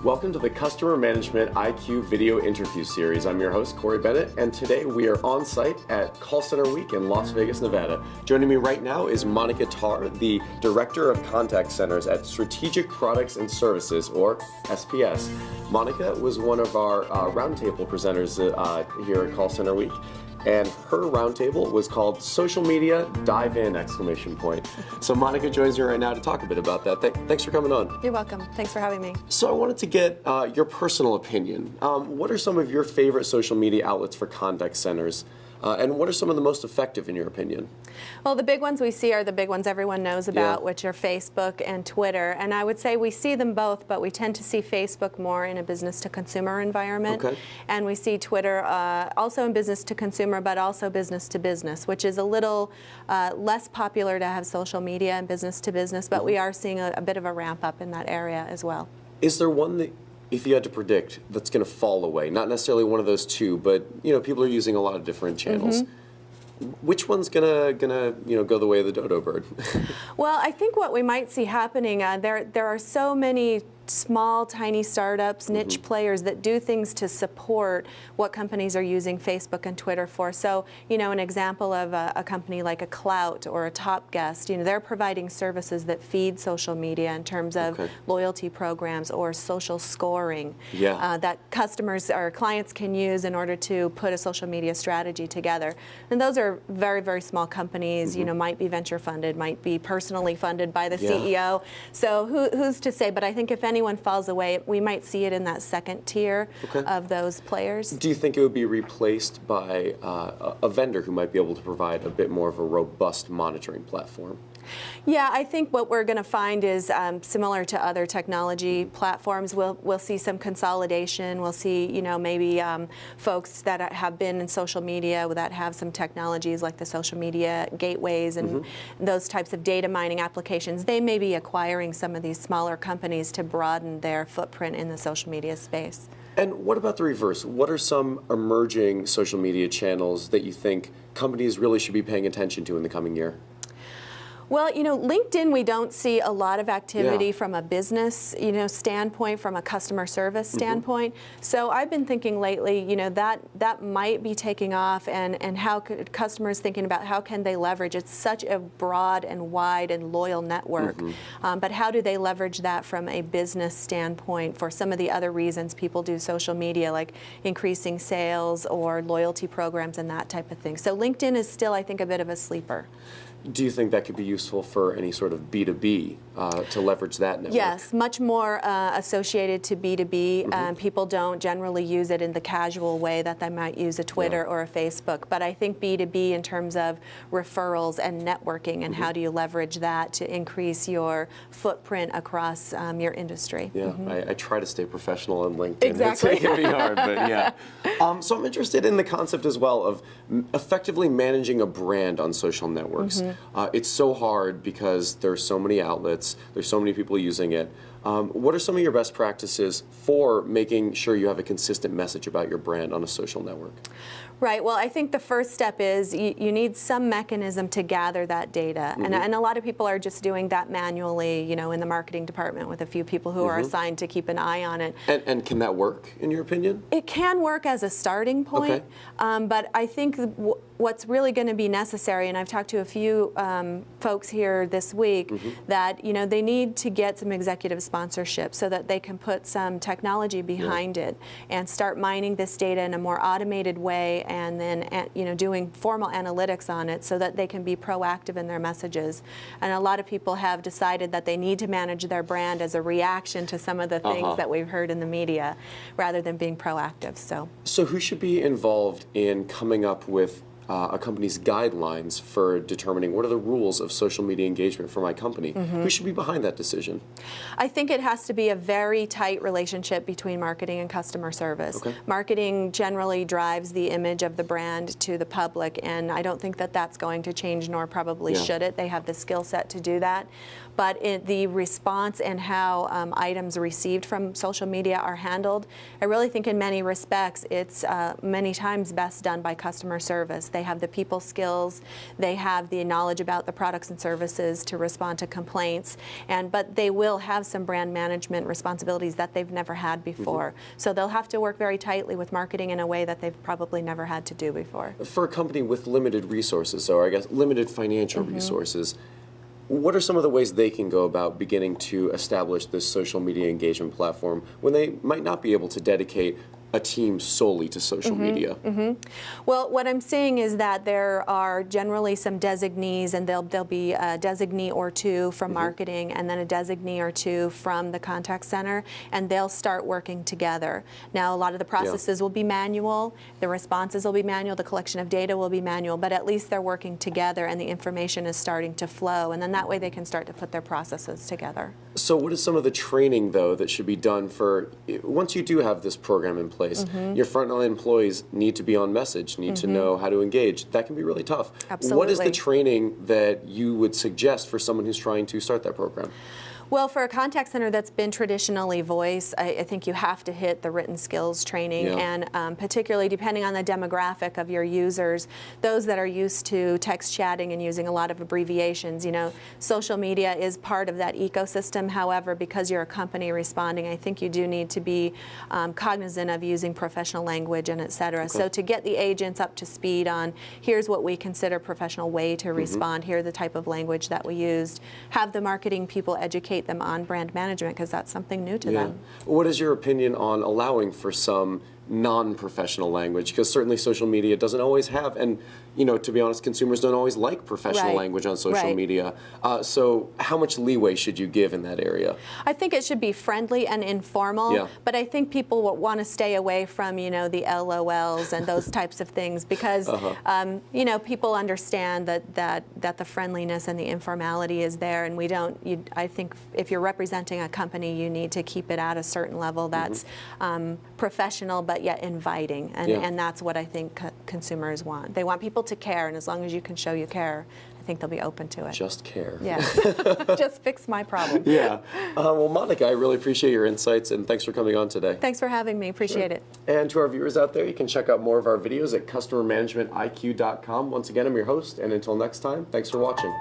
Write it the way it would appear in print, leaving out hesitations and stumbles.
Welcome to the Customer Management IQ video interview series. I'm your host, Corey Bennett, and today we are on site at Call Center Week in Las Vegas, Nevada. Joining me right now is Monica Tarr, the Director of Contact Centers at Strategic Products and Services, or SPS. Monica was one of our roundtable presenters here at Call Center Week. And her roundtable was called Social Media Dive In! So Monica joins me right now to talk a bit about that. Thanks for coming on. You're welcome. Thanks for having me. So I wanted to get your personal opinion. What are some of your favorite social media outlets for contact centers? And what are some of the most effective in your opinion? Well, the big ones we see are the big ones everyone knows about, which are Facebook and Twitter. And I would say we see them both, but we tend to see Facebook more in a business-to-consumer environment. Okay. And we see Twitter also in business-to-consumer, but also business-to-business, which is a little less popular to have social media and business-to-business, but we are seeing a bit of a ramp-up in that area as well. Is there one that, if you had to predict, that's going to fall away? Not necessarily one of those two, but people are using a lot of different channels. Which one's gonna go the way of the dodo bird? Well, I think what we might see happening, there are so many small, tiny startups, niche players that do things to support what companies are using Facebook and Twitter for. So, an example of a company like a Clout or a Top Guest, they're providing services that feed social media in terms of loyalty programs or social scoring that customers or clients can use in order to put a social media strategy together. And those are very, very small companies, might be venture funded, might be personally funded by the CEO. So who's to say? But I think if anyone falls away, we might see it in that second tier of those players. Do you think it would be replaced by a vendor who might be able to provide a bit more of a robust monitoring platform? Yeah, I think what we're going to find is similar to other technology platforms. We'll see some consolidation. We'll see, maybe folks that have been in social media that have some technologies like the social media gateways and those types of data mining applications. They may be acquiring some of these smaller companies to broaden their footprint in the social media space. And what about the reverse? What are some emerging social media channels that you think companies really should be paying attention to in the coming year? Well, LinkedIn, we don't see a lot of activity from a business, standpoint, from a customer service standpoint. So I've been thinking lately, that might be taking off, and how could customers thinking about how can they leverage? It's such a broad and wide and loyal network, but how do they leverage that from a business standpoint for some of the other reasons people do social media, like increasing sales or loyalty programs and that type of thing. So LinkedIn is still, I think, a bit of a sleeper. Do you think that could be useful for any sort of B2B to leverage that network? Yes, much more associated to B2B. People don't generally use it in the casual way that they might use a Twitter or a Facebook. But I think B2B in terms of referrals and networking and how do you leverage that to increase your footprint across your industry. Yeah, I try to stay professional on LinkedIn. Exactly. It can be hard, but yeah. So I'm interested in the concept as well of effectively managing a brand on social networks. It's so hard because there's so many outlets, there's so many people using it. What are some of your best practices for making sure you have a consistent message about your brand on a social network? Right. Well, I think the first step is you need some mechanism to gather that data. And a lot of people are just doing that manually, in the marketing department with a few people who are assigned to keep an eye on it. And can that work, in your opinion? It can work as a starting point, but I think what's really going to be necessary, and I've talked to a few folks here this week, that they need to get some executive sponsorship so that they can put some technology behind it and start mining this data in a more automated way, and then doing formal analytics on it so that they can be proactive in their messages. And a lot of people have decided that they need to manage their brand as a reaction to some of the things that we've heard in the media rather than being proactive. So who should be involved in coming up with a company's guidelines for determining what are the rules of social media engagement for my company? Who should be behind that decision? I think it has to be a very tight relationship between marketing and customer service. Marketing generally drives the image of the brand to the public, and I don't think that that's going to change, nor probably should it. They have the skill set to do that. But the response and how items received from social media are handled, I really think in many respects it's many times best done by customer service. they have the people skills, they have the knowledge about the products and services to respond to complaints, but they will have some brand management responsibilities that they've never had before. So they'll have to work very tightly with marketing in a way that they've probably never had to do before. For a company with limited resources, or I guess limited financial resources, what are some of the ways they can go about beginning to establish this social media engagement platform when they might not be able to dedicate a team solely to social media? Well, what I'm seeing is that there are generally some designees, and there'll be a designee or two from marketing, and then a designee or two from the contact center, and they'll start working together. Now, a lot of the processes will be manual, the responses will be manual, the collection of data will be manual, but at least they're working together and the information is starting to flow, and then that way they can start to put their processes together. So what is some of the training, though, that should be done for, once you do have this program in place, your frontline employees need to be on message, need to know how to engage. That can be really tough. Absolutely. What is the training that you would suggest for someone who's trying to start that program? Well, for a contact center that's been traditionally voice, I think you have to hit the written skills training, and particularly depending on the demographic of your users, those that are used to text chatting and using a lot of abbreviations. You know, social media is part of that ecosystem. However, because you're a company responding, I think you do need to be cognizant of using professional language and et cetera. So to get the agents up to speed on, here's what we consider professional way to respond, here the type of language that we used, have the marketing people educate them on brand management, because that's something new to them. What is your opinion on allowing for some non-professional language? Because certainly social media doesn't always have, and you know, to be honest, consumers don't always like professional language on social media. So how much leeway should you give in that area? I think it should be friendly and informal, but I think people will want to stay away from, you know, the LOLs and those types of things, because you know, people understand that the friendliness and the informality is there, and we don't. I think if you're representing a company, you need to keep it at a certain level that's professional but yet inviting, and that's what I think consumers want. They want people to care, and as long as you can show you care, I think they'll be open to it. Just care. Yes. Just fix my problem. Well, Monica, I really appreciate your insights, and thanks for coming on today. Thanks for having me. Appreciate it. And to our viewers out there, you can check out more of our videos at customermanagementiq.com. Once again, I'm your host, and until next time, thanks for watching.